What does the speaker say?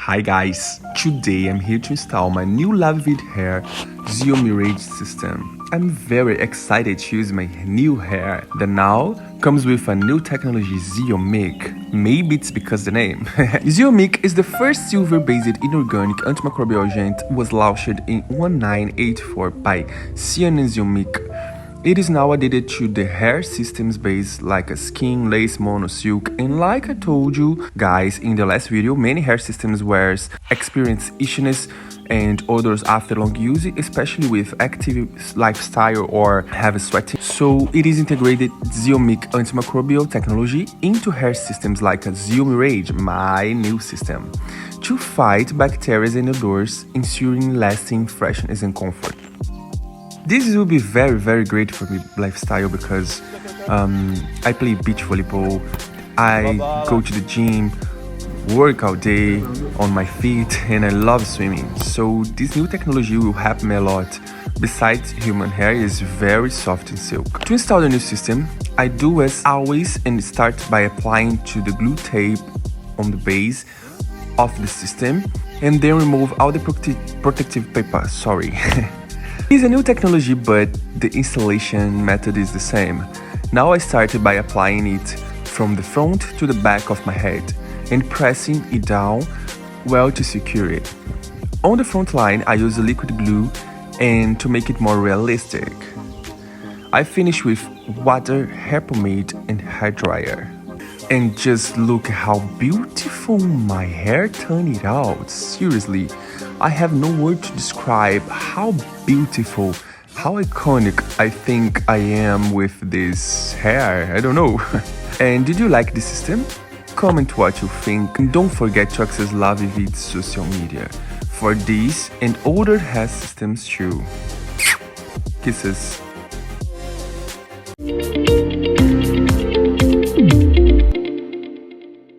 Hi guys, today I'm here to install my new LaVivid hair ZeoMirage system. I'm very excited to use my new hair that now comes with a new technology, ZeoMic. Maybe it's because the name. ZeoMic is the first silver-based inorganic antimicrobial agent was launched in 1984 by ZeoMirage. It is now added to the hair systems based like a skin, lace, mono, silk, and like I told you guys in the last video, many hair systems wears experience itchiness and odors after long use, especially with active lifestyle or heavy sweating. So it is integrated ZeoMic antimicrobial technology into hair systems like a ZeoMirage, my new system, to fight bacteria and odors, ensuring lasting freshness and comfort. This will be very great for me lifestyle because I play beach volleyball, I go to the gym, work all day on my feet, and I love swimming. So this new technology will help me a lot. Besides, human hair is very soft and silk. To install the new system, I do as always and start by applying to the glue tape on the base of the system and then remove all the protective paper, sorry. It's a new technology, but the installation method is the same. Now I started by applying it from the front to the back of my head and pressing it down well to secure it. On the front line, I use a liquid glue and to make it more realistic. I finish with water, hair pomade and hair dryer. And just look how beautiful my hair turned out. Seriously, I have no word to describe how beautiful, how iconic I think I am with this hair. I don't know. And did you like the system? Comment what you think and don't forget to access LaVivid's social media for these and other hair systems too. Kisses.